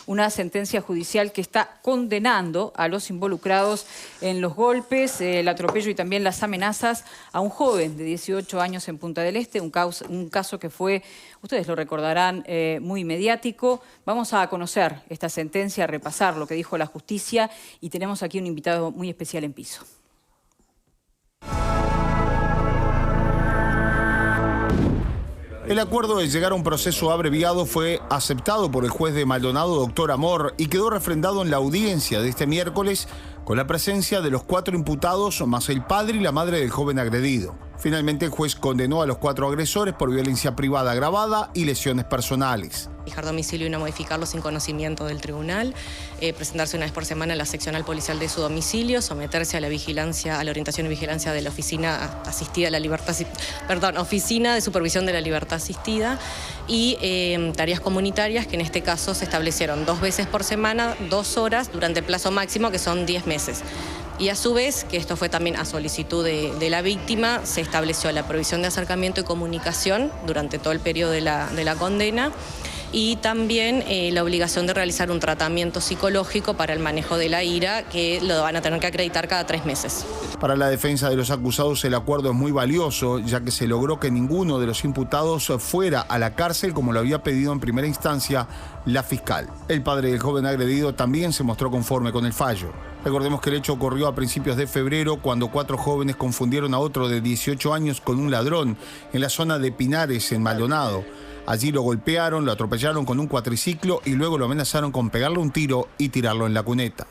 Una sentencia judicial que está condenando a los involucrados en los golpes, el atropello y también las amenazas a un joven de 18 años en Punta del Este, un caso que fue, ustedes lo recordarán, muy mediático. Vamos a conocer esta sentencia, a repasar lo que dijo la justicia y tenemos aquí un invitado muy especial en piso. El acuerdo de llegar a un proceso abreviado fue aceptado por el juez de Maldonado, doctor Amor, y quedó refrendado en la audiencia de este miércoles con la presencia de los 4 imputados, más el padre y la madre del joven agredido. Finalmente, el juez condenó a los 4 agresores por violencia privada agravada y lesiones personales. Fijar domicilio y no modificarlo sin conocimiento del tribunal, presentarse una vez por semana a la seccional policial de su domicilio, someterse a la vigilancia, a la orientación y vigilancia de la oficina asistida a la libertad, oficina de supervisión de la libertad asistida y tareas comunitarias que en este caso se establecieron 2 veces por semana, 2 horas durante el plazo máximo que son 10 meses. Y a su vez, que esto fue también a solicitud de la víctima, se estableció la provisión de acercamiento y comunicación durante todo el periodo de la condena y también la obligación de realizar un tratamiento psicológico para el manejo de la ira que lo van a tener que acreditar cada 3 meses. Para la defensa de los acusados el acuerdo es muy valioso, ya que se logró que ninguno de los imputados fuera a la cárcel como lo había pedido en primera instancia la fiscal. El padre del joven agredido también se mostró conforme con el fallo. Recordemos que el hecho ocurrió a principios de febrero cuando 4 jóvenes confundieron a otro de 18 años con un ladrón en la zona de Pinares, en Maldonado. Allí lo golpearon, lo atropellaron con un cuatriciclo y luego lo amenazaron con pegarle un tiro y tirarlo en la cuneta.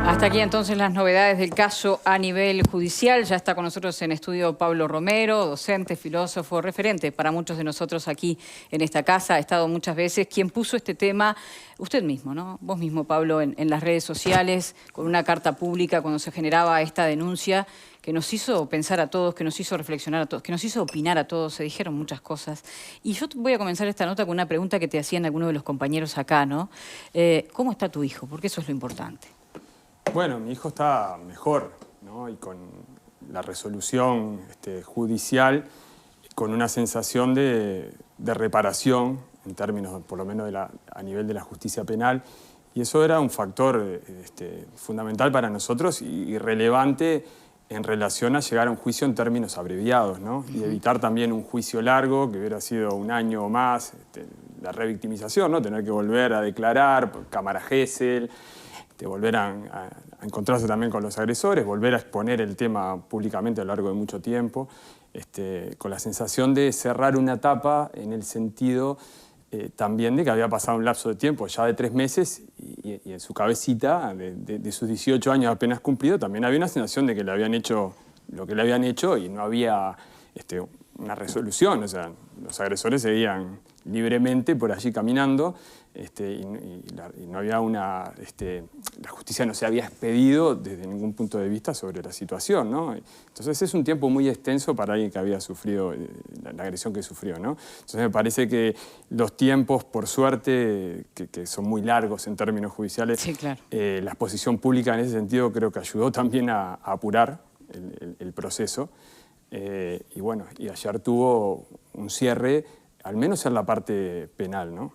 Hasta aquí entonces las novedades del caso a nivel judicial. Ya está con nosotros en estudio Pablo Romero, docente, filósofo, referente para muchos de nosotros aquí en esta casa. Ha estado muchas veces quien puso este tema, usted mismo, ¿no? Vos mismo, Pablo, en las redes sociales, con una carta pública cuando se generaba esta denuncia que nos hizo pensar a todos, que nos hizo reflexionar a todos, que nos hizo opinar a todos, se dijeron muchas cosas. Y yo voy a comenzar esta nota con una pregunta que te hacían algunos de los compañeros acá, ¿no? ¿Cómo está tu hijo? Porque eso es lo importante. Bueno, mi hijo está mejor, ¿no? Y con la resolución judicial, con una sensación de reparación, en términos, por lo menos, a nivel de la justicia penal. Y eso era un factor fundamental para nosotros y relevante en relación a llegar a un juicio en términos abreviados, ¿no? Y evitar también un juicio largo, que hubiera sido un año o más, la revictimización, ¿no? Tener que volver a declarar por cámara Gesell, volver a encontrarse también con los agresores, volver a exponer el tema públicamente a lo largo de mucho tiempo, con la sensación de cerrar una etapa en el sentido también de que había pasado un lapso de tiempo ya de 3 meses y en su cabecita, de sus 18 años apenas cumplido, también había una sensación de que le habían hecho lo que le habían hecho y no había una resolución. O sea, los agresores seguían libremente por allí caminando y no había una... la justicia no se había expedido desde ningún punto de vista sobre la situación, ¿no? Entonces es un tiempo muy extenso para alguien que había sufrido la agresión que sufrió, ¿no? Entonces me parece que los tiempos, por suerte, que son muy largos en términos judiciales, sí, claro. La exposición pública en ese sentido creo que ayudó también a apurar el proceso. Y bueno, y ayer tuvo un cierre, al menos en la parte penal, ¿no?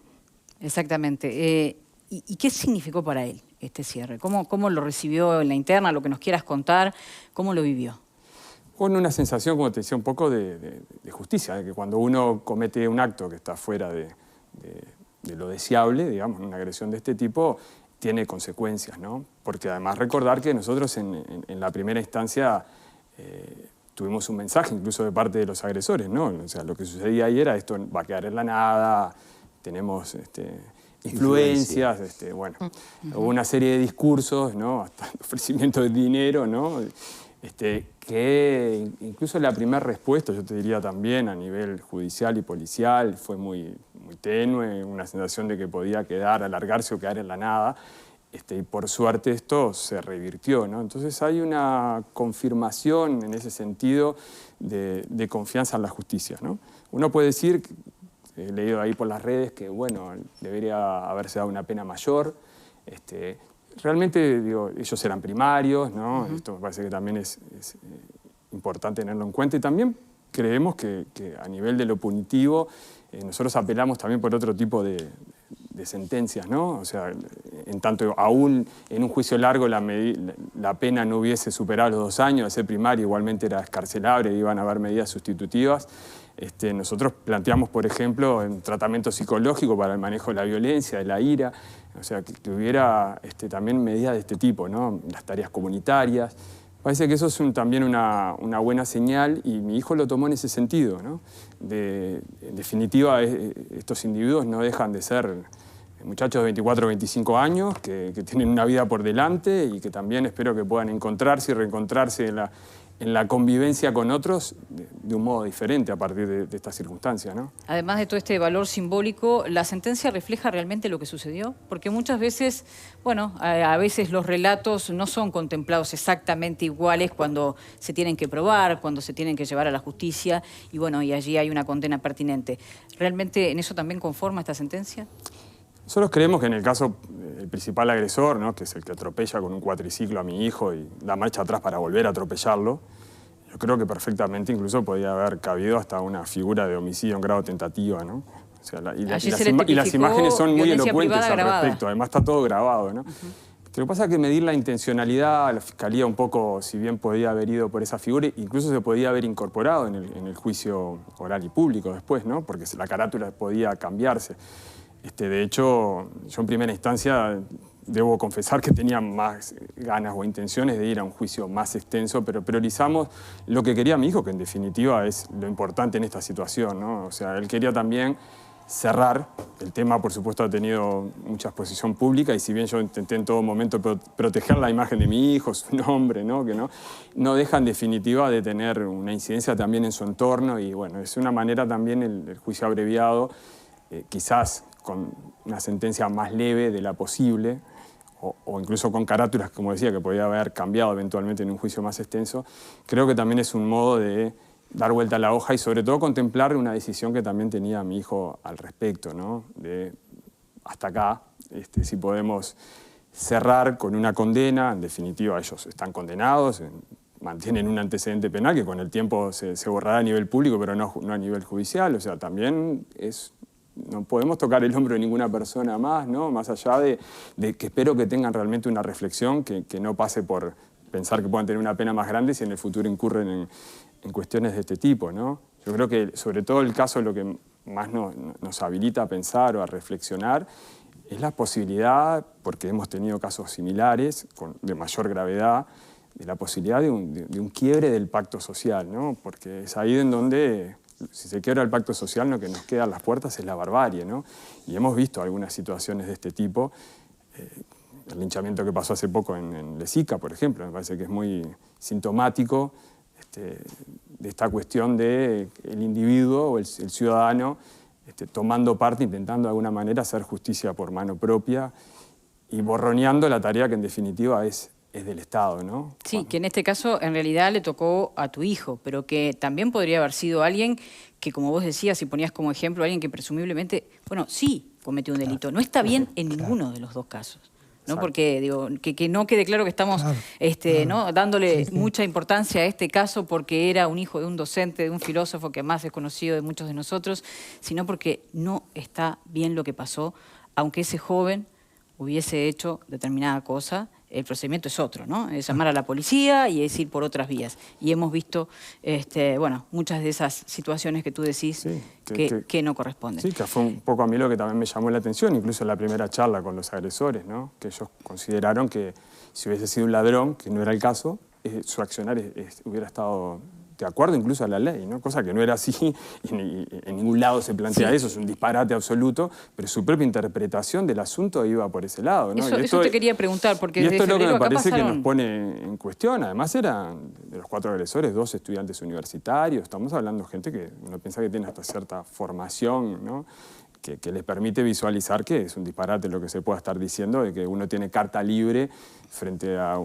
Exactamente. ¿Y qué significó para él este cierre? ¿Cómo lo recibió en la interna? Lo que nos quieras contar, ¿cómo lo vivió? Con una sensación, como te decía, un poco de justicia, de que cuando uno comete un acto que está fuera de lo deseable, digamos, una agresión de este tipo, tiene consecuencias, ¿no? Porque además recordar que nosotros en la primera instancia tuvimos un mensaje incluso de parte de los agresores, ¿no? O sea, lo que sucedía ahí era esto va a quedar en la nada, tenemos influencias, bueno, hubo una serie de discursos, ¿no? Hasta el ofrecimiento de dinero, ¿no? Que incluso la primera respuesta, yo te diría también a nivel judicial y policial, fue muy tenue, una sensación de que podía alargarse o quedar en la nada. Y por suerte esto se revirtió, ¿no? Entonces hay una confirmación en ese sentido de confianza en la justicia, ¿no? Uno puede decir, he leído ahí por las redes, que bueno, debería haberse dado una pena mayor. Realmente, digo, ellos eran primarios, ¿no? Esto me parece que también es importante tenerlo en cuenta. Y también creemos que a nivel de lo punitivo nosotros apelamos también por otro tipo de sentencias, ¿no? O sea, en tanto aún en un juicio largo la pena no hubiese superado los 2 años, al ser primario igualmente era escarcelable, iban a haber medidas sustitutivas. Nosotros planteamos, por ejemplo, un tratamiento psicológico para el manejo de la violencia, de la ira, o sea, que hubiera también medidas de este tipo, ¿no? Las tareas comunitarias. Parece que eso es también una buena señal y mi hijo lo tomó en ese sentido, ¿no? En definitiva, estos individuos no dejan de ser muchachos de 24 o 25 años que tienen una vida por delante y que también espero que puedan encontrarse y reencontrarse en la convivencia con otros de un modo diferente a partir de estas circunstancias, ¿no? Además de todo este valor simbólico, ¿la sentencia refleja realmente lo que sucedió? Porque muchas veces, bueno, a veces los relatos no son contemplados exactamente iguales cuando se tienen que probar, cuando se tienen que llevar a la justicia, y bueno, y allí hay una condena pertinente. ¿Realmente en eso también conforma esta sentencia? Nosotros creemos que en el caso, el principal agresor, ¿no? Que es el que atropella con un cuatriciclo a mi hijo y da marcha atrás para volver a atropellarlo, yo creo que perfectamente incluso podía haber cabido hasta una figura de homicidio en grado tentativa, ¿no? O sea, y las imágenes son muy elocuentes al respecto, además está todo grabado, ¿no? Lo que pasa es que medir la intencionalidad, la Fiscalía un poco, si bien podía haber ido por esa figura, incluso se podía haber incorporado en el juicio oral y público después, ¿no? Porque la carátula podía cambiarse. De hecho, yo en primera instancia debo confesar que tenía más ganas o intenciones de ir a un juicio más extenso, pero priorizamos lo que quería mi hijo, que en definitiva es lo importante en esta situación, ¿no? O sea, él quería también cerrar. El tema, por supuesto, ha tenido mucha exposición pública y si bien yo intenté en todo momento proteger la imagen de mi hijo, su nombre, ¿no? Que no deja en definitiva de tener una incidencia también en su entorno y bueno, es una manera también el juicio abreviado, quizás con una sentencia más leve de la posible, o incluso con carátulas, como decía, que podía haber cambiado eventualmente en un juicio más extenso, creo que también es un modo de dar vuelta a la hoja y sobre todo contemplar una decisión que también tenía mi hijo al respecto, ¿no? De hasta acá, si podemos cerrar con una condena, en definitiva ellos están condenados, mantienen un antecedente penal que con el tiempo se borrará a nivel público, pero no a nivel judicial, o sea, también no podemos tocar el hombro de ninguna persona más, ¿no? Más allá de que espero que tengan realmente una reflexión que no pase por pensar que puedan tener una pena más grande si en el futuro incurren en cuestiones de este tipo, ¿no? Yo creo que sobre todo el caso lo que más nos habilita a pensar o a reflexionar es la posibilidad, porque hemos tenido casos similares de mayor gravedad, de la posibilidad de un quiebre del pacto social, ¿no? Porque es ahí en donde si se quiebra el pacto social, lo que nos queda a las puertas es la barbarie, ¿no? Y hemos visto algunas situaciones de este tipo. El linchamiento que pasó hace poco en Lezica, por ejemplo, me parece que es muy sintomático de esta cuestión del individuo o el ciudadano tomando parte, intentando de alguna manera hacer justicia por mano propia y borroneando la tarea que en definitiva es del Estado, ¿no? Sí, que en este caso en realidad le tocó a tu hijo, pero que también podría haber sido alguien que, como vos decías y ponías como ejemplo, alguien que presumiblemente, bueno, sí cometió un delito. No está bien en ninguno de los dos casos, ¿no? Exacto. Porque digo, que no quede claro que estamos ¿no? dándole mucha importancia a este caso porque era un hijo de un docente, de un filósofo que más es conocido de muchos de nosotros, sino porque no está bien lo que pasó, aunque ese joven hubiese hecho determinada cosa. El procedimiento es otro, ¿no? Es llamar a la policía y es ir por otras vías. Y hemos visto, bueno, muchas de esas situaciones que tú decís Sí, que no corresponden. Sí, que fue un poco a mí lo que también me llamó la atención, incluso en la primera charla con los agresores, ¿no? Que ellos consideraron que si hubiese sido un ladrón, que no era el caso, su accionar hubiera estado de acuerdo incluso a la ley, ¿no? Cosa que no era así, y en ningún lado se plantea eso, es un disparate absoluto, pero su propia interpretación del asunto iba por ese lado, ¿no? Eso te quería preguntar, porque y esto desde es lo que me febrero acá parece que pasaron... nos pone en cuestión. Además eran, de los 4 agresores, 2 estudiantes universitarios, estamos hablando de gente que uno piensa que tiene hasta cierta formación, ¿no? Que les permite visualizar que es un disparate lo que se pueda estar diciendo, de que uno tiene carta libre frente a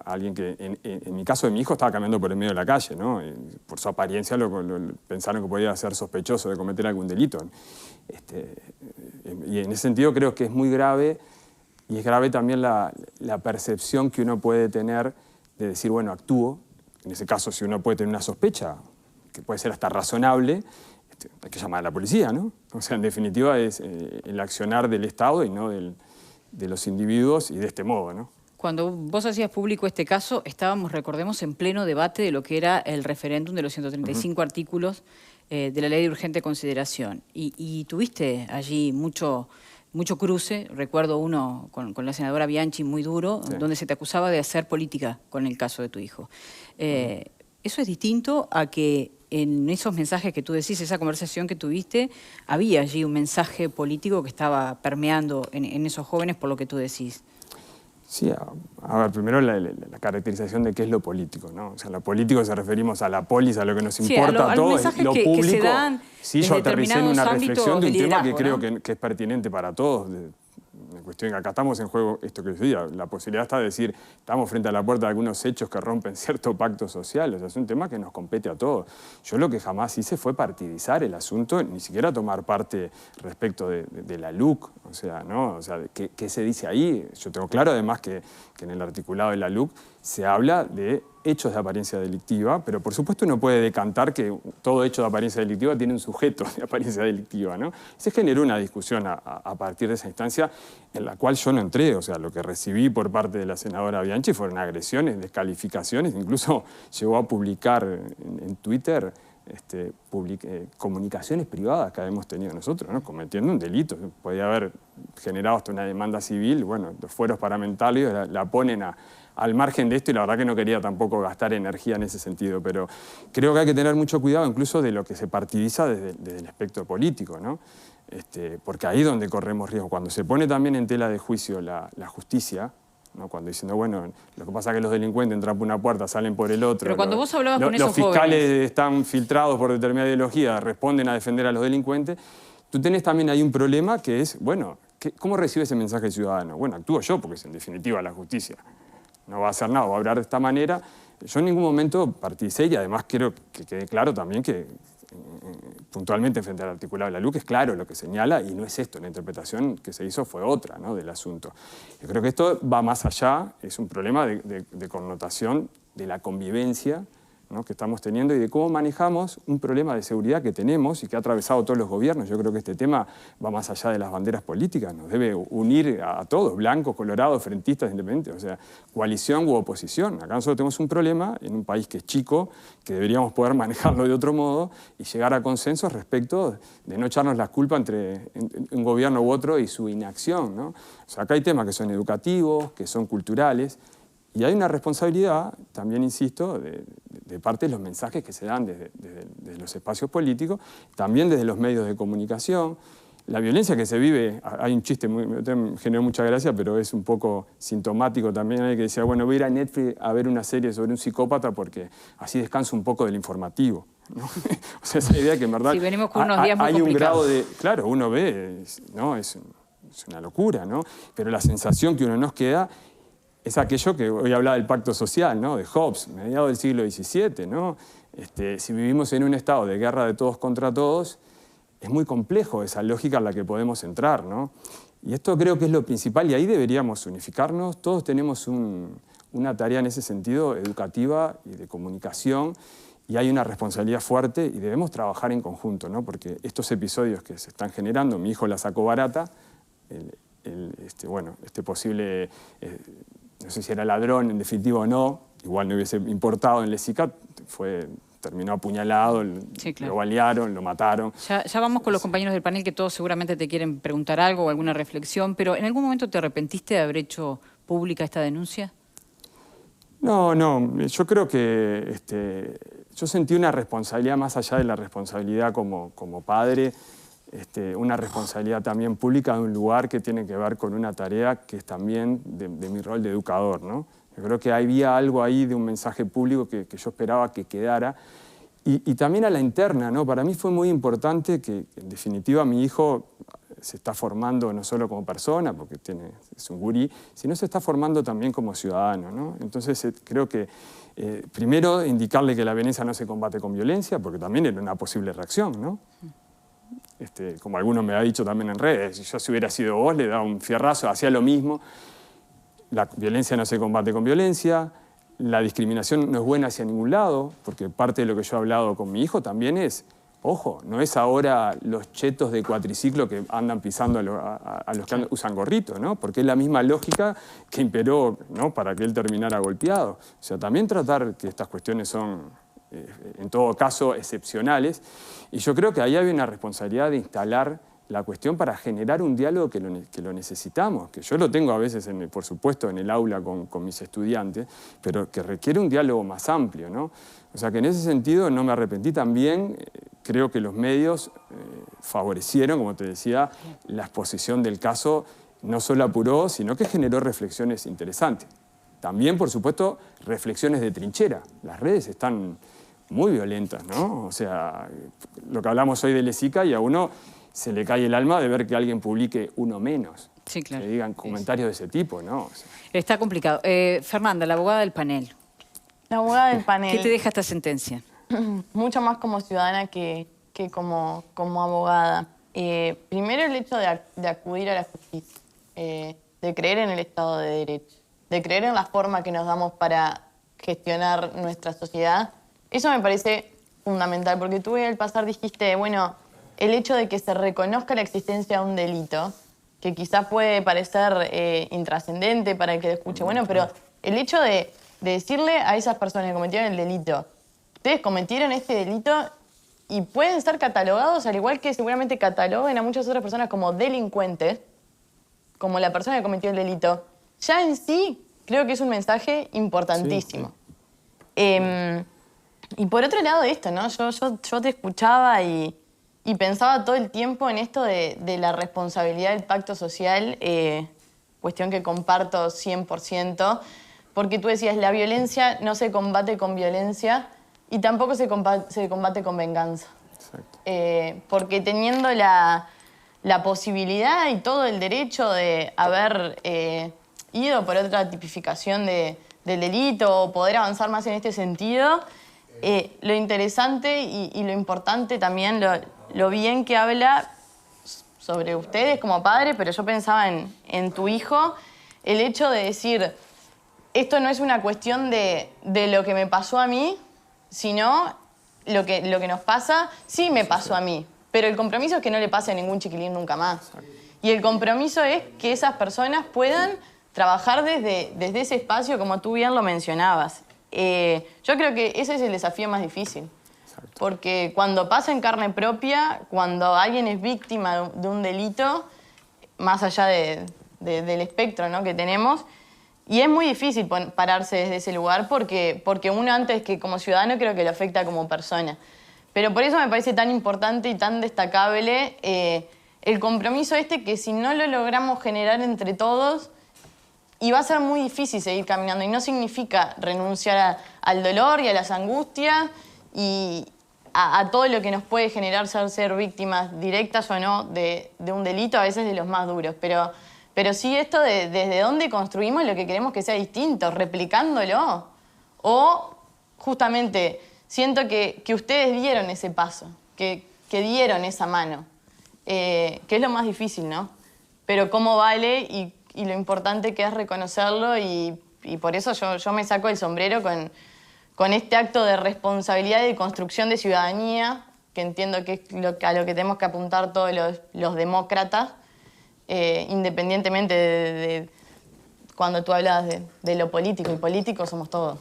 alguien que, en mi caso de mi hijo, estaba caminando por el medio de la calle, ¿no? Por su apariencia pensaron que podía ser sospechoso de cometer algún delito. Y en ese sentido creo que es muy grave, y es grave también la percepción que uno puede tener de decir, bueno, actúo. En ese caso, si uno puede tener una sospecha, que puede ser hasta razonable, hay que llamar a la policía, ¿no? O sea, en definitiva es el accionar del Estado y no de los individuos y de este modo, ¿no? Cuando vos hacías público este caso, estábamos, recordemos, en pleno debate de lo que era el referéndum de los 135 artículos de la Ley de Urgente Consideración. Y tuviste allí mucho cruce, recuerdo uno con la senadora Bianchi muy duro, Sí. donde se te acusaba de hacer política con el caso de tu hijo. Eso es distinto a que en esos mensajes que tú decís, esa conversación que tuviste, había allí un mensaje político que estaba permeando en esos jóvenes por lo que tú decís. Sí, a ver, primero la caracterización de qué es lo político, ¿no? O sea, lo político se referimos a la polis, a lo que nos importa a todos, lo público. Que se dan sí, yo aterricé en una reflexión de un tema que creo ¿no? que es pertinente para todos. La cuestión que acá estamos en juego, esto que decía, la posibilidad está de decir, estamos frente a la puerta de algunos hechos que rompen cierto pacto social, o sea, es un tema que nos compete a todos. Yo lo que jamás hice fue partidizar el asunto, ni siquiera tomar parte respecto de la LUC, o sea, ¿no? O sea, ¿qué se dice ahí? Yo tengo claro además que en el articulado de la LUC se habla de hechos de apariencia delictiva, pero por supuesto uno puede decantar que todo hecho de apariencia delictiva tiene un sujeto de apariencia delictiva, ¿no? Se generó una discusión a partir de esa instancia en la cual yo no entré, o sea, lo que recibí por parte de la senadora Bianchi fueron agresiones, descalificaciones, incluso llegó a publicar en Twitter comunicaciones privadas que habíamos tenido nosotros, ¿no? Cometiendo un delito. Podía haber generado hasta una demanda civil. Bueno, los fueros parlamentarios la ponen al margen de esto y la verdad que no quería tampoco gastar energía en ese sentido, pero creo que hay que tener mucho cuidado incluso de lo que se partidiza desde el aspecto político, ¿no? Porque ahí es donde corremos riesgo. Cuando se pone también en tela de juicio la justicia, ¿no? Cuando dicen, no, bueno, lo que pasa es que los delincuentes entran por una puerta, salen por el otro. Pero cuando vos hablabas con esos los fiscales jóvenes, están filtrados por determinada ideología, responden a defender a los delincuentes. Tú tenés también ahí un problema que es, bueno, ¿cómo recibe ese mensaje el ciudadano? Bueno, actúo yo porque es en definitiva la justicia. No va a hacer nada, va a hablar de esta manera. Yo en ningún momento participé y además quiero que quede claro también que puntualmente frente al articulado de la LUC es claro lo que señala y no es esto, la interpretación que se hizo fue otra, ¿no? Del asunto. Yo creo que esto va más allá, es un problema de connotación de la convivencia, ¿no? Que estamos teniendo y de cómo manejamos un problema de seguridad que tenemos y que ha atravesado todos los gobiernos. Yo creo que este tema va más allá de las banderas políticas, nos debe unir a todos, blancos, colorados, frentistas, independientes, o sea, coalición u oposición. Acá nosotros tenemos un problema en un país que es chico, que deberíamos poder manejarlo de otro modo y llegar a consensos respecto de no echarnos las culpas entre un gobierno u otro y su inacción, ¿no? O sea, acá hay temas que son educativos, que son culturales, y hay una responsabilidad, también insisto, de parte de los mensajes que se dan desde los espacios políticos, también desde los medios de comunicación. La violencia que se vive, hay un chiste, me generó mucha gracia, pero es un poco sintomático también, hay que decir, bueno, voy a ir a Netflix a ver una serie sobre un psicópata porque así descanso un poco del informativo, ¿no? O sea, esa idea que en verdad sí, venimos con unos días muy hay un complicados. grado de... Claro, uno ve, ¿no? Es una locura, ¿no? Pero la sensación que uno nos queda es aquello que hoy hablaba del pacto social, ¿no? De Hobbes, mediados del siglo XVII, ¿no? Si vivimos en un estado de guerra de todos contra todos, es muy complejo esa lógica en la que podemos entrar, ¿no? Y esto creo que es lo principal y ahí deberíamos unificarnos. Todos tenemos una tarea en ese sentido educativa y de comunicación y hay una responsabilidad fuerte y debemos trabajar en conjunto, ¿no? Porque estos episodios que se están generando, mi hijo la sacó barata, este posible... no sé si era ladrón, en definitiva o no, igual no hubiese importado en Lesica, terminó apuñalado, sí, claro. Lo balearon, lo mataron. Ya vamos con los compañeros del panel que todos seguramente te quieren preguntar algo o alguna reflexión, pero ¿en algún momento te arrepentiste de haber hecho pública esta denuncia? No, yo creo que yo sentí una responsabilidad más allá de la responsabilidad como padre, una responsabilidad también pública de un lugar que tiene que ver con una tarea que es también de mi rol de educador, ¿no? Yo creo que había algo ahí de un mensaje público que yo esperaba que quedara. Y también a la interna, ¿no? Para mí fue muy importante que, en definitiva, mi hijo se está formando no solo como persona, porque es un gurí, sino se está formando también como ciudadano, ¿no? Entonces creo que primero indicarle que la violencia no se combate con violencia, porque también era una posible reacción, ¿no? Como alguno me ha dicho también en redes, si hubiera sido vos, le daba un fierrazo, hacía lo mismo. La violencia no se combate con violencia, la discriminación no es buena hacia ningún lado, porque parte de lo que yo he hablado con mi hijo también es Ojo, no es ahora los chetos de cuatriciclo que andan pisando a los que usan gorrito, ¿no? Porque es la misma lógica que imperó, ¿no?, para que él terminara golpeado. O sea, también tratar que estas cuestiones son, en todo caso, excepcionales. Y yo creo que ahí hay una responsabilidad de instalar la cuestión para generar un diálogo que lo necesitamos, que yo lo tengo a veces, por supuesto, en el aula con mis estudiantes, pero que requiere un diálogo más amplio, ¿no? O sea que en ese sentido no me arrepentí también. Creo que los medios favorecieron, como te decía, la exposición del caso. No solo apuró, sino que generó reflexiones interesantes. También, por supuesto, reflexiones de trinchera. Las redes están muy violentas, ¿no? O sea, lo que hablamos hoy de Lesica, y a uno se le cae el alma de ver que alguien publique uno menos. Sí, claro. Que digan comentarios de ese tipo, ¿no? O sea, está complicado. Fernanda, la abogada del panel. La abogada del panel. ¿Qué te deja esta sentencia? Mucho más como ciudadana que como abogada. Primero el hecho de acudir a la justicia, de creer en el Estado de Derecho, de creer en la forma que nos damos para gestionar nuestra sociedad. Eso me parece fundamental, porque tú al pasar dijiste, bueno, el hecho de que se reconozca la existencia de un delito, que quizás puede parecer intrascendente para el que lo escuche, bueno, pero el hecho de decirle a esas personas que cometieron el delito, ustedes cometieron este delito y pueden ser catalogados, al igual que seguramente cataloguen a muchas otras personas como delincuentes, como la persona que cometió el delito, ya en sí creo que es un mensaje importantísimo. Sí. Y por otro lado esto, ¿no? Yo te escuchaba y pensaba todo el tiempo en esto de la responsabilidad del pacto social, cuestión que comparto 100%, porque tú decías, la violencia no se combate con violencia y tampoco se combate con venganza. Porque teniendo la posibilidad y todo el derecho de haber ido por otra tipificación del delito o poder avanzar más en este sentido, lo interesante y lo importante también, lo bien que habla sobre ustedes como padre, pero yo pensaba en tu hijo, el hecho de decir, esto no es una cuestión de lo que me pasó a mí, sino lo que nos pasa, sí me pasó a mí, pero el compromiso es que no le pase a ningún chiquilín nunca más. Y el compromiso es que esas personas puedan trabajar desde ese espacio, como tú bien lo mencionabas. Yo creo que ese es el desafío más difícil. Porque cuando pasa en carne propia, cuando alguien es víctima de un delito, más allá del espectro, ¿no?, que tenemos, y es muy difícil pararse desde ese lugar porque uno antes que como ciudadano creo que lo afecta como persona. Pero por eso me parece tan importante y tan destacable el compromiso que si no lo logramos generar entre todos, y va a ser muy difícil seguir caminando. Y no significa renunciar al dolor y a las angustias y a todo lo que nos puede generar ser víctimas directas o no de un delito, a veces de los más duros. Pero sí esto desde dónde construimos lo que queremos que sea distinto, replicándolo. O justamente siento que ustedes dieron ese paso, que dieron esa mano, que es lo más difícil, ¿no? Pero cómo vale y lo importante que es reconocerlo y por eso yo me saco el sombrero con este acto de responsabilidad y de construcción de ciudadanía, que entiendo que es a lo que tenemos que apuntar todos los demócratas, independientemente de cuando tú hablas de lo político, y políticos somos todos.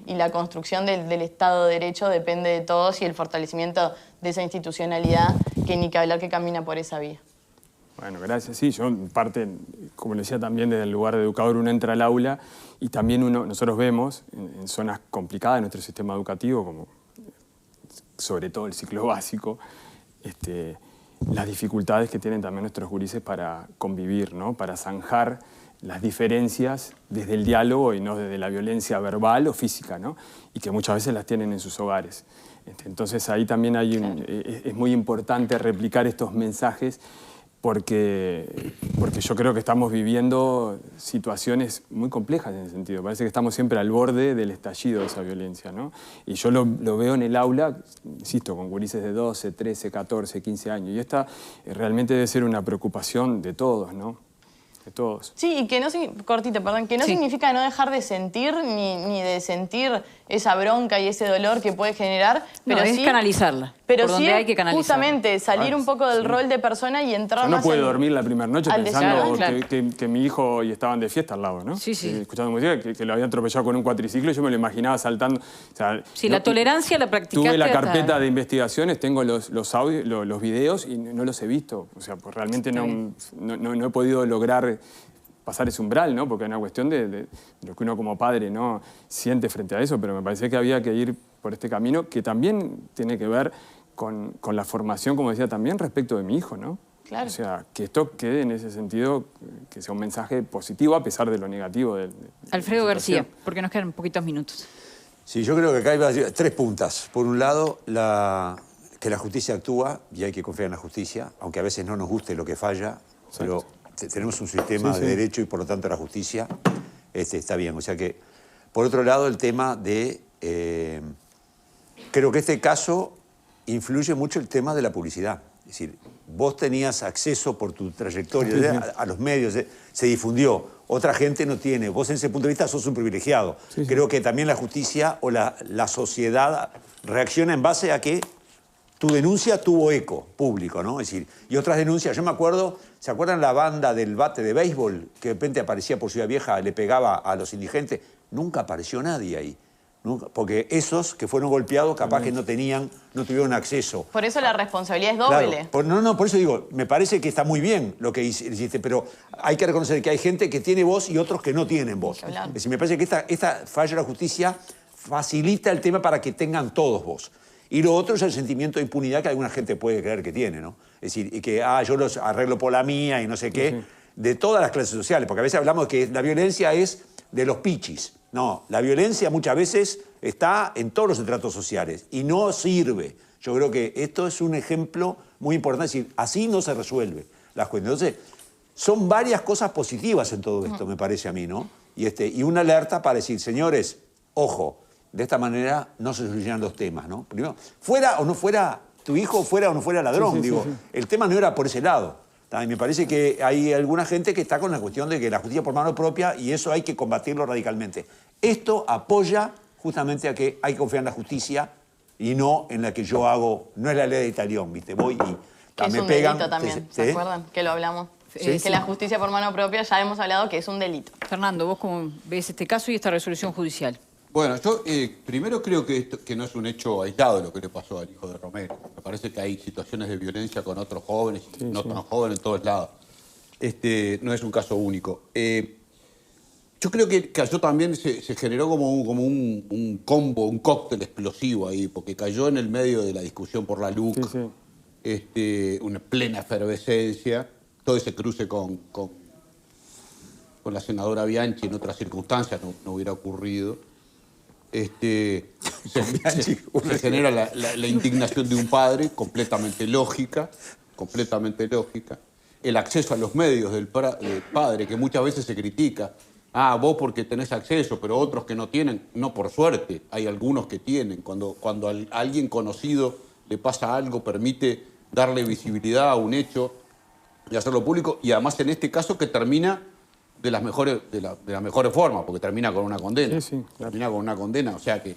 Y la construcción del Estado de Derecho depende de todos y el fortalecimiento de esa institucionalidad que ni que hablar que camina por esa vía. Bueno, gracias. Sí, yo en parte, como le decía también, desde el lugar de educador uno entra al aula y también nosotros vemos en zonas complicadas de nuestro sistema educativo, como sobre todo el ciclo básico, las dificultades que tienen también nuestros gurises para convivir, ¿no?, para zanjar las diferencias desde el diálogo y no desde la violencia verbal o física, ¿no?, y que muchas veces las tienen en sus hogares. Entonces ahí también es muy importante replicar estos mensajes porque yo creo que estamos viviendo situaciones muy complejas en ese sentido. Parece que estamos siempre al borde del estallido de esa violencia, ¿no? Y yo lo veo en el aula, insisto, con gurises de 12, 13, 14, 15 años. Y esta realmente debe ser una preocupación de todos, ¿no? de todos. Sí, y que no, cortito, perdón, que no significa no dejar de sentir ni de sentir esa bronca y ese dolor que puede generar, pero es sí canalizarla. Pero por sí donde hay que canalizarla. Justamente salir un poco del rol de persona y entrar No más puede en- dormir la primera noche al pensando desarrollo. que mi hijo y estaban de fiesta al lado, ¿no? Sí, sí. Escuchando música, que lo habían atropellado con un cuatriciclo y yo me lo imaginaba saltando. O sea, Sí, la tolerancia la practicaste Tuve la hasta- carpeta de investigaciones, tengo los audios, los videos y no los he visto. O sea, pues realmente no he podido lograr pasar ese umbral, ¿no? Porque es una cuestión de lo que uno como padre, ¿no?, siente frente a eso, pero me parece que había que ir por este camino que también tiene que ver con la formación, como decía también, respecto de mi hijo, ¿no? Claro. O sea, que esto quede en ese sentido, que sea un mensaje positivo a pesar de lo negativo. Alfredo la García, situación. porque nos quedan poquitos minutos. Sí, yo creo que acá hay tres puntas. Por un lado, que la justicia actúa y hay que confiar en la justicia, aunque a veces no nos guste lo que falla, pero tenemos un sistema de derecho y por lo tanto la justicia está bien. O sea que, por otro lado, el tema de... creo que este caso influye mucho el tema de la publicidad. Es decir, vos tenías acceso por tu trayectoria a los medios, se difundió, otra gente no tiene. Vos en ese punto de vista sos un privilegiado. Creo que también la justicia o la sociedad reacciona en base a que tu denuncia tuvo eco público, ¿no? Es decir, y otras denuncias, yo me acuerdo, ¿se acuerdan la banda del bate de béisbol que de repente aparecía por Ciudad Vieja, le pegaba a los indigentes? Nunca apareció nadie ahí. Nunca, porque esos que fueron golpeados capaz que no tuvieron acceso. Por eso la responsabilidad es doble. Claro, por eso digo, me parece que está muy bien lo que hiciste, pero hay que reconocer que hay gente que tiene voz y otros que no tienen voz. Es decir, me parece que esta falla de la justicia facilita el tema para que tengan todos voz. Y lo otro es el sentimiento de impunidad que alguna gente puede creer que tiene, ¿no? Es decir, y que yo los arreglo por la mía y no sé qué, de todas las clases sociales, porque a veces hablamos que la violencia es de los pichis. No, la violencia muchas veces está en todos los estratos sociales y no sirve. Yo creo que esto es un ejemplo muy importante, es decir, así no se resuelve las cuestiones. Entonces, son varias cosas positivas en todo esto, me parece a mí, ¿no? Y una alerta para decir, señores, ojo, de esta manera no se solucionan los temas, ¿no? Primero, fuera o no fuera tu hijo, fuera o no fuera ladrón, el tema no era por ese lado. Y me parece que hay alguna gente que está con la cuestión de que la justicia por mano propia y eso hay que combatirlo radicalmente. Esto apoya justamente a que hay que confiar en la justicia y no en la que yo hago, no es la ley de Italión, ¿viste? Voy y Que es me un pegan. delito también, ¿se acuerdan? Que lo hablamos. Sí. Que la justicia por mano propia ya hemos hablado que es un delito. Fernando, ¿vos cómo ves este caso y esta resolución judicial? Bueno, yo primero creo que no es un hecho aislado lo que le pasó al hijo de Romero. Me parece que hay situaciones de violencia con otros jóvenes y no tan jóvenes en todos lados. No es un caso único. Yo creo que cayó también, se generó como un combo, un cóctel explosivo ahí, porque cayó en el medio de la discusión por la LUC, una plena efervescencia, todo ese cruce con la senadora Bianchi en otras circunstancias no hubiera ocurrido. Se genera la indignación de un padre, completamente lógica. El acceso a los medios del padre, que muchas veces se critica. Vos porque tenés acceso, pero otros que no tienen. No, por suerte, hay algunos que tienen. Cuando a alguien conocido le pasa algo, permite darle visibilidad a un hecho y hacerlo público. Y además en este caso que termina de las mejores formas, porque termina con una condena. Termina con una condena, o sea que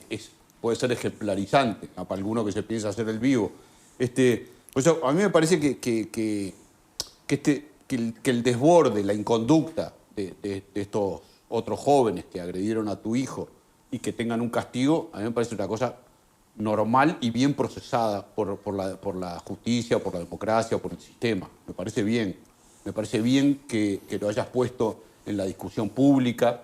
puede ser ejemplarizante para alguno que se piensa hacer el vivo. Pues a mí me parece que el desborde, la inconducta de estos otros jóvenes que agredieron a tu hijo y que tengan un castigo, a mí me parece una cosa normal y bien procesada por la justicia, por la democracia, por el sistema. Me parece bien. Me parece bien que lo hayas puesto en la discusión pública.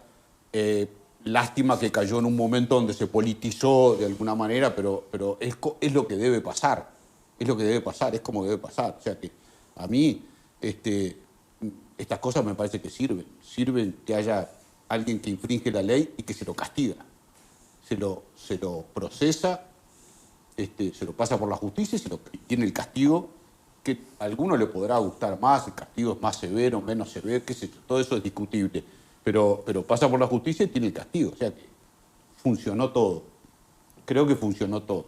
Lástima que cayó en un momento donde se politizó de alguna manera, pero es lo que debe pasar. Es lo que debe pasar, es como debe pasar. O sea que a mí estas cosas me parece que sirven. Sirven que haya alguien que infringe la ley y que se lo castiga. Se lo procesa, se lo pasa por la justicia y tiene el castigo que a alguno le podrá gustar más, el castigo es más severo, menos severo, qué sé yo, todo eso es discutible. Pero pasa por la justicia y tiene el castigo. O sea que funcionó todo. Creo que funcionó todo.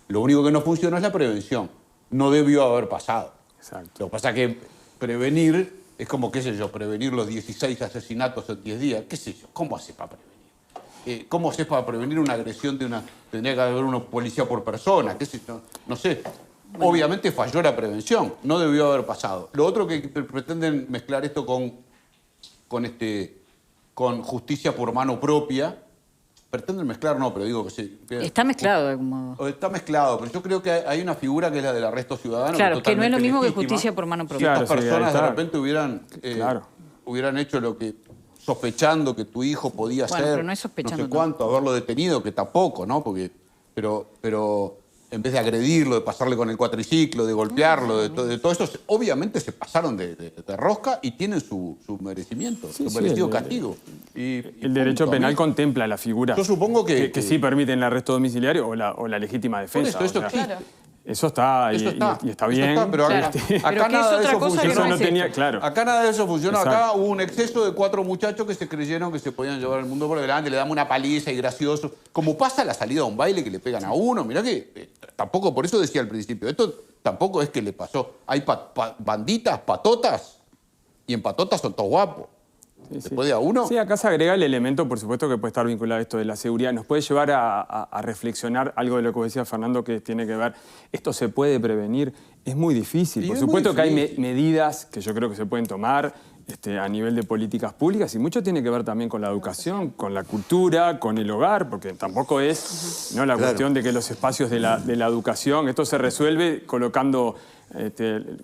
Lo único que no funcionó es la prevención. No debió haber pasado. Exacto. Lo que pasa es que prevenir Es como, qué sé yo, prevenir los 16 asesinatos en 10 días. ¿Qué sé yo? ¿Cómo haces para prevenir? ¿Cómo haces para prevenir una agresión de una... Tendría que haber una policía por persona, qué sé yo, no sé. Obviamente falló la prevención, no debió haber pasado. Lo otro que pretenden mezclar esto con justicia por mano propia. Pretenden mezclar, no, pero digo que sí. Está mezclado de algún modo. Está mezclado, pero yo creo que hay una figura que es la del arresto ciudadano. Claro, que no es lo mismo que legítima. justicia por mano propia. Si estas Claro, sí, personas ahí de está. repente hubieran hecho lo que... sospechando que tu hijo podía Bueno, ser... pero no es sospechando no sé cuánto, haberlo detenido, que tampoco, ¿no? Porque, pero en vez de agredirlo, de pasarle con el cuatriciclo, de golpearlo, de todo eso, obviamente se pasaron de rosca y tienen su merecimiento, Sí, su sí, merecido el- castigo. El derecho punto, penal amigo. contempla la figura. Yo supongo que sí permiten el arresto domiciliario o la legítima defensa. Por eso, o sea, Claro. Eso está, Eso está, y está eso bien. está, pero Claro. acá, Pero acá que es nada de otra eso cosa que funcionó. no no es tenía, esto. claro. Acá nada de eso funcionó. Acá Exacto. hubo un exceso de 4 muchachos que se creyeron que se podían llevar el mundo por delante, le damos una paliza y gracioso. Como pasa a la salida a un baile que le pegan a uno. Mirá que tampoco, por eso decía al principio, esto tampoco es que le pasó. Hay banditas, patotas, y en patotas son todos guapos. Después de a uno... Sí, acá se agrega el elemento, por supuesto, que puede estar vinculado a esto de la seguridad. Nos puede llevar a reflexionar algo de lo que decía Fernando, que tiene que ver, ¿esto se puede prevenir? Es muy difícil. Y Por es supuesto muy que hay difícil. medidas que yo creo que se pueden tomar a nivel de políticas públicas y mucho tiene que ver también con la educación, con la cultura, con el hogar, porque tampoco es la cuestión de que los espacios de la educación, esto se resuelve colocando...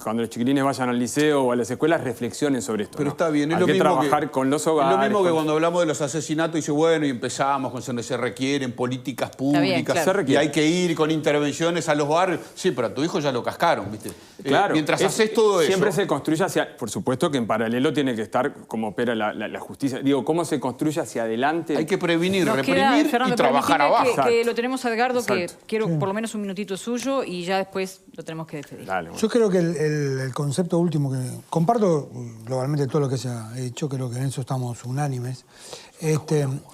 cuando los chiquilines vayan al liceo o a las escuelas, reflexionen sobre esto. Pero ¿no? está bien, es Hay lo que mismo trabajar con los hogares. Es lo mismo que con- cuando hablamos de los asesinatos, dice, bueno, y empezamos con se requieren políticas bien, públicas, claro. Se requiere. y hay que ir con intervenciones a los barrios. Sí, pero a tu hijo ya lo cascaron, ¿viste? Claro, Mientras haces todo eso... siempre se construye hacia... Por supuesto que en paralelo tiene que estar cómo opera la justicia. Digo, cómo se construye hacia adelante. Hay que prevenir, Nos reprimir queda, Fernando, y trabajar permitime abajo. que lo tenemos a Edgardo, que Exacto. quiero por lo menos un minutito suyo y ya después lo tenemos que despedir. Dale, bueno. Yo creo que el concepto último que... Comparto globalmente todo lo que se ha hecho, creo que en eso estamos unánimes.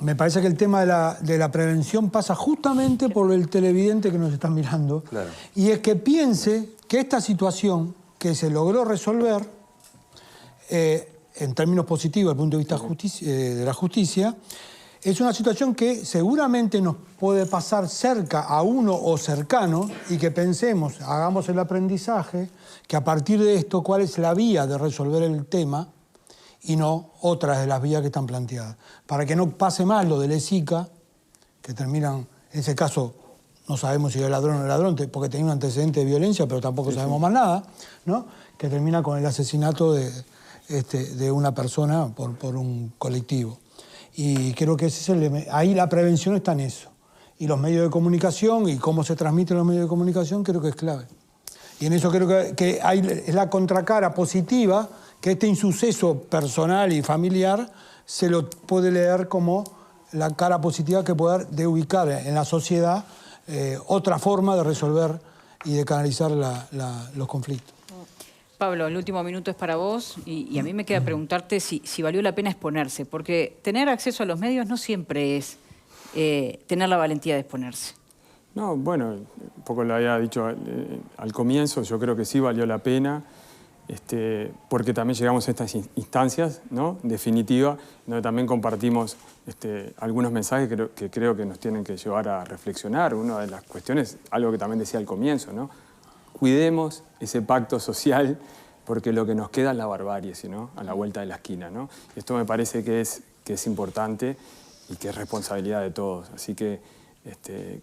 Me parece que el tema de la prevención pasa justamente por el televidente que nos está mirando. Claro. Y es que piense que esta situación que se logró resolver, en términos positivos desde el punto de vista de la justicia, es una situación que seguramente nos puede pasar cerca a uno o cercano y que pensemos, hagamos el aprendizaje, que a partir de esto, cuál es la vía de resolver el tema y no otras de las vías que están planteadas. Para que no pase más lo del ESICA, que terminan, en ese caso, no sabemos si es ladrón o no ladrón, porque tenía un antecedente de violencia, pero tampoco sabemos más nada, ¿no? Que termina con el asesinato de una persona por un colectivo. Y creo que ese es ahí la prevención está en eso. Y los medios de comunicación y cómo se transmiten los medios de comunicación creo que es clave. Y en eso creo que es la contracara positiva, que este insuceso personal y familiar se lo puede leer como la cara positiva que puede dar de ubicar en la sociedad otra forma de resolver y de canalizar los conflictos. Pablo, el último minuto es para vos y a mí me queda preguntarte si valió la pena exponerse, porque tener acceso a los medios no siempre es tener la valentía de exponerse. No, bueno, un poco lo había dicho al comienzo, yo creo que sí valió la pena, porque también llegamos a estas instancias, ¿no? Definitiva, donde también compartimos algunos mensajes que creo que nos tienen que llevar a reflexionar. Una de las cuestiones, algo que también decía al comienzo, ¿no? Cuidemos ese pacto social, porque lo que nos queda es la barbarie, ¿no? A la vuelta de la esquina, ¿no? Esto me parece que es importante y que es responsabilidad de todos. Así que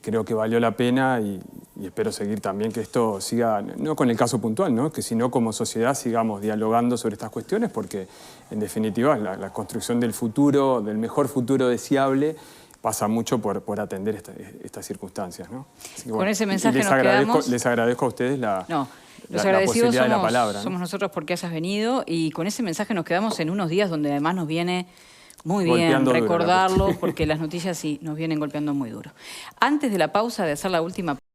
creo que valió la pena y espero seguir también que esto siga, no con el caso puntual, ¿no? Que sino como sociedad sigamos dialogando sobre estas cuestiones, porque en definitiva la construcción del futuro, del mejor futuro deseable, pasa mucho por atender estas circunstancias, ¿no? Así que, Con ese y mensaje les nos quedamos. Les agradezco a ustedes No, los la agradecidos posibilidad de la palabra, ¿no? somos nosotros porque hayas venido y con ese mensaje nos quedamos en unos días donde además nos viene muy bien Golpeando duro, recordarlo porque las noticias sí nos vienen golpeando muy duro. Antes de la pausa, de hacer la última